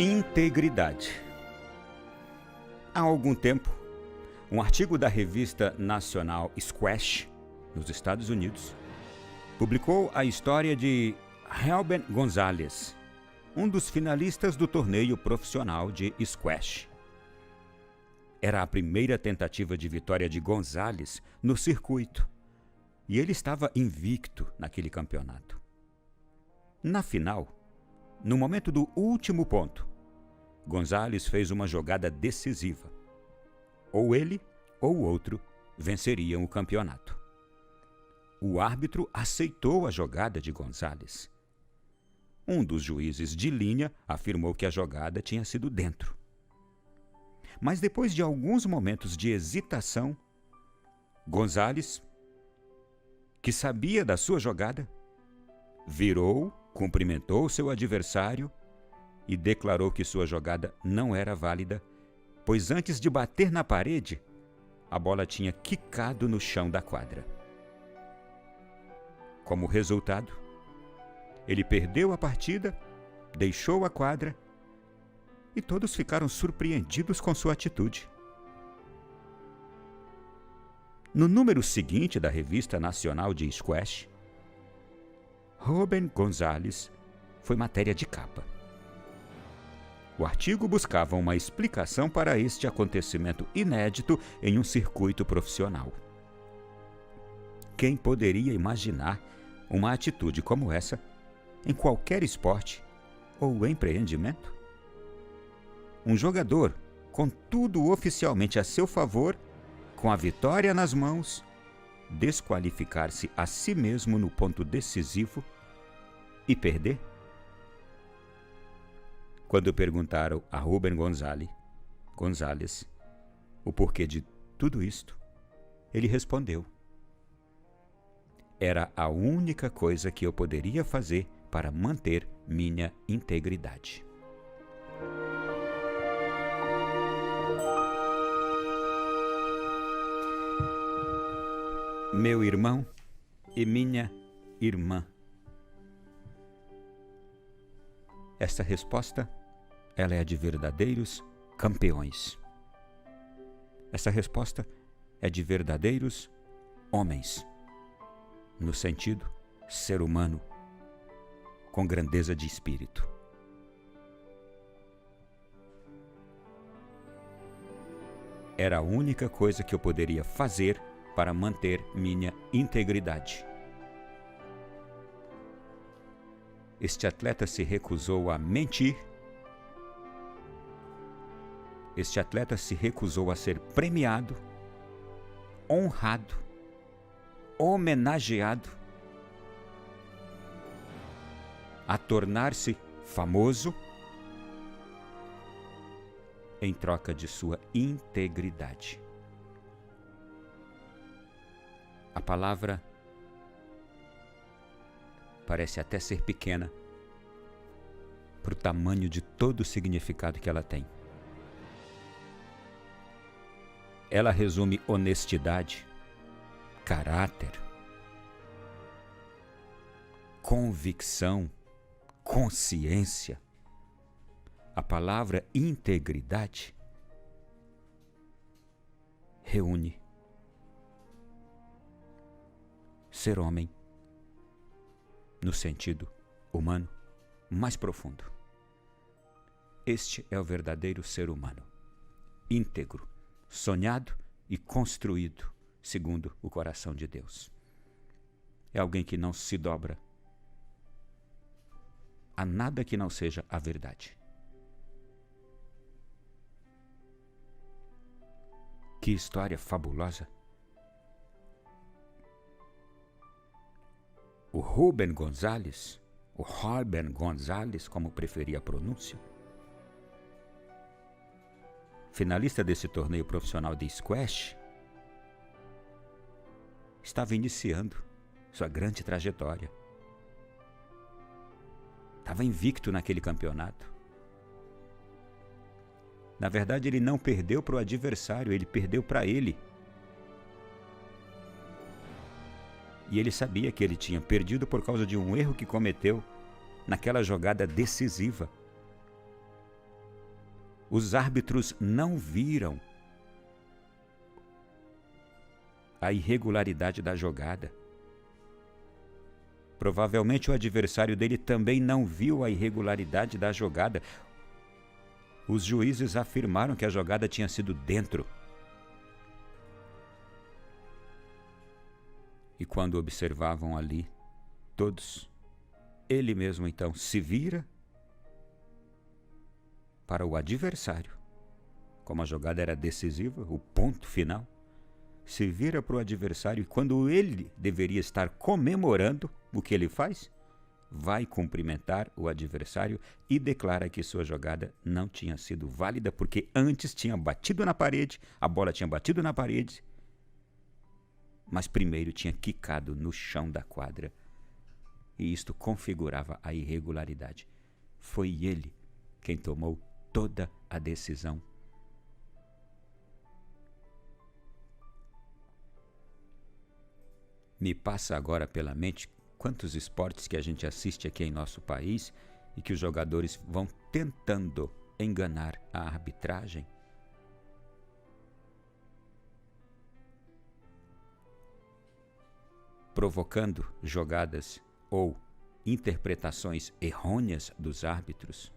Integridade. Há algum tempo, um artigo da revista nacional Squash, nos Estados Unidos, publicou a história de Ruben Gonzalez, um dos finalistas do torneio profissional de squash. Era a primeira tentativa de vitória de Gonzalez no circuito, e ele estava invicto naquele campeonato. Na final, no momento do último ponto, Gonzalez fez uma jogada decisiva. Ou ele ou o outro venceriam o campeonato. O árbitro aceitou a jogada de Gonzalez. Um dos juízes de linha afirmou que a jogada tinha sido dentro. Mas depois de alguns momentos de hesitação, Gonzalez, que sabia da sua jogada, virou, cumprimentou seu adversário e declarou que sua jogada não era válida, pois antes de bater na parede, a bola tinha quicado no chão da quadra. Como resultado, ele perdeu a partida, deixou a quadra e todos ficaram surpreendidos com sua atitude. No número seguinte da Revista Nacional de Squash, Ruben Gonzalez foi matéria de capa. O artigo buscava uma explicação para este acontecimento inédito em um circuito profissional. Quem poderia imaginar uma atitude como essa em qualquer esporte ou empreendimento? Um jogador, com tudo oficialmente a seu favor, com a vitória nas mãos, desqualificar-se a si mesmo no ponto decisivo e perder? Quando perguntaram a Ruben Gonzalez o porquê de tudo isto, ele respondeu: era a única coisa que eu poderia fazer para manter minha integridade. Meu irmão e minha irmã. Esta resposta, ela é a de verdadeiros campeões. Essa resposta é de verdadeiros homens, no sentido ser humano, com grandeza de espírito. Era a única coisa que eu poderia fazer para manter minha integridade. Este atleta se recusou a mentir. Este atleta se recusou a ser premiado, honrado, homenageado, a tornar-se famoso em troca de sua integridade. A palavra parece até ser pequena para o tamanho de todo o significado que ela tem. Ela resume honestidade, caráter, convicção, consciência. A palavra integridade reúne ser homem no sentido humano mais profundo. Este é o verdadeiro ser humano, íntegro, sonhado e construído segundo o coração de Deus. É alguém que não se dobra a nada que não seja a verdade. Que história fabulosa! O Ruben Gonzalez, como preferia a pronúncia, finalista desse torneio profissional de squash, estava iniciando sua grande trajetória. Estava invicto naquele campeonato. Na verdade, ele não perdeu para o adversário, ele perdeu para ele. E ele sabia que ele tinha perdido por causa de um erro que cometeu naquela jogada decisiva. Os árbitros não viram a irregularidade da jogada. Provavelmente o adversário dele também não viu a irregularidade da jogada. Os juízes afirmaram que a jogada tinha sido dentro. E quando observavam ali, todos, ele mesmo então se vira para o adversário. Como a jogada era decisiva, o ponto final, se vira para o adversário e quando ele deveria estar comemorando o que ele faz, vai cumprimentar o adversário e declara que sua jogada não tinha sido válida porque antes tinha batido na parede, a bola tinha batido na parede, mas primeiro tinha quicado no chão da quadra e isto configurava a irregularidade. Foi ele quem tomou toda a decisão. Me passa agora pela mente quantos esportes que a gente assiste aqui em nosso país e que os jogadores vão tentando enganar a arbitragem. Provocando jogadas ou interpretações errôneas dos árbitros,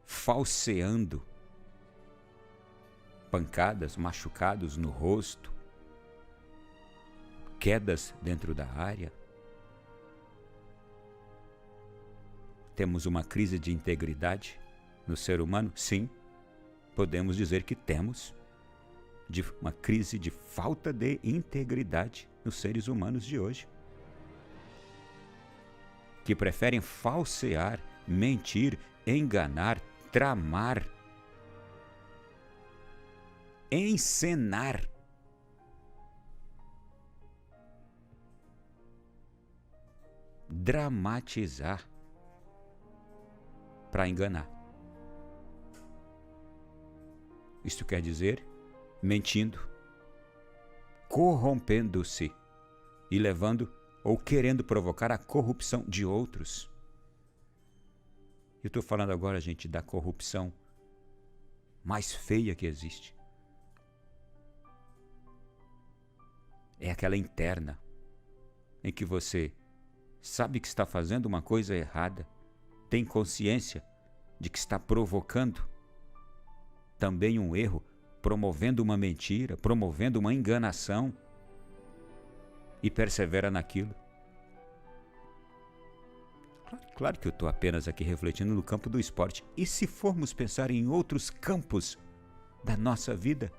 falseando pancadas, machucados no rosto, quedas dentro da área. Temos uma crise de integridade no ser humano? Sim, podemos dizer que temos. Uma crise de falta de integridade nos seres humanos de hoje, que preferem falsear, mentir, enganar, tramar, encenar, dramatizar para enganar. Isto quer dizer, mentindo, corrompendo-se e levando ou querendo provocar a corrupção de outros. Eu estou falando agora, gente, da corrupção mais feia que existe. É aquela interna, em que você sabe que está fazendo uma coisa errada, tem consciência de que está provocando também um erro, promovendo uma mentira, promovendo uma enganação e persevera naquilo. Claro que eu estou apenas aqui refletindo no campo do esporte. E se formos pensar em outros campos da nossa vida?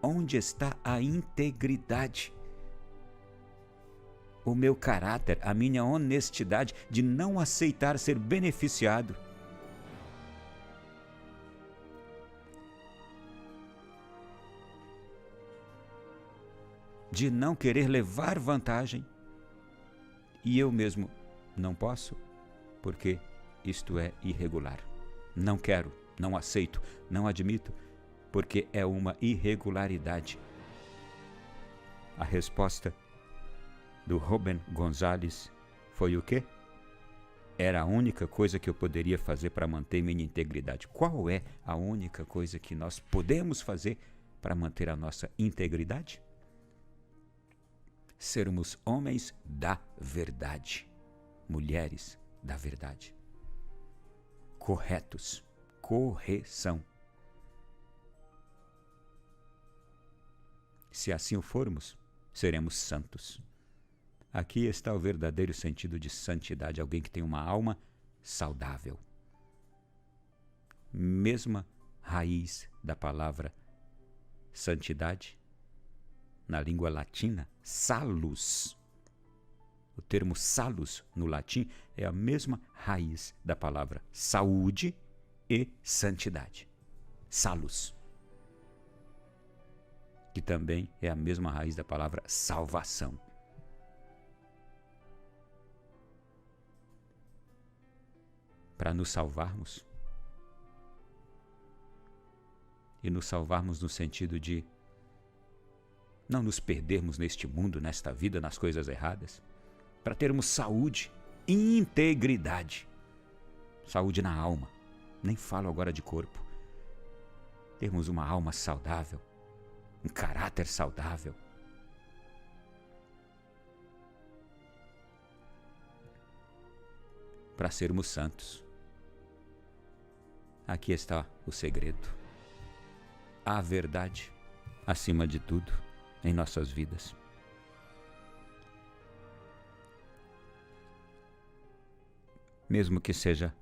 Onde está a integridade? O meu caráter, a minha honestidade de não aceitar ser beneficiado? De não querer levar vantagem? E eu mesmo não posso, porque isto é irregular. Não quero, não aceito, não admito, porque é uma irregularidade. A resposta do Rubén González foi o quê? Era a única coisa que eu poderia fazer para manter minha integridade. Qual é a única coisa que nós podemos fazer para manter a nossa integridade? Sermos homens da verdade, mulheres da verdade, corretos, correção. Se assim o formos, seremos santos. Aqui está o verdadeiro sentido de santidade, alguém que tem uma alma saudável. Mesma raiz da palavra santidade, na língua latina, salus. O termo salus no latim é a mesma raiz da palavra saúde e santidade. Salus. Que também é a mesma raiz da palavra salvação. Para nos salvarmos, e nos salvarmos no sentido de não nos perdermos neste mundo, nesta vida, nas coisas erradas, para termos saúde, integridade, saúde na alma, nem falo agora de corpo. Termos uma alma saudável, um caráter saudável. Para sermos santos. Aqui está o segredo. A verdade, acima de tudo, em nossas vidas. Mesmo que seja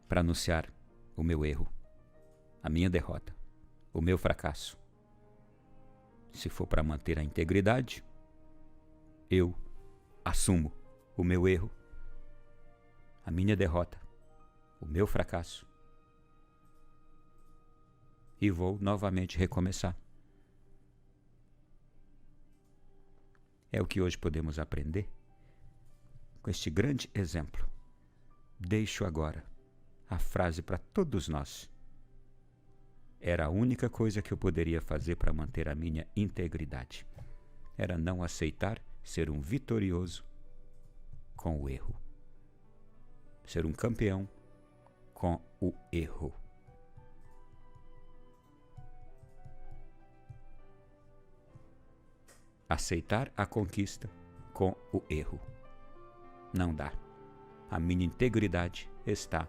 para anunciar o meu erro, a minha derrota, o meu fracasso. Se for para manter a integridade, eu assumo o meu erro, a minha derrota, o meu fracasso, e vou novamente recomeçar. É o que hoje podemos aprender com este grande exemplo. Deixo agora a frase para todos nós. Era a única coisa que eu poderia fazer para manter a minha integridade. Era não aceitar ser um vitorioso com o erro. Ser um campeão com o erro. Aceitar a conquista com o erro. Não dá. A minha integridade está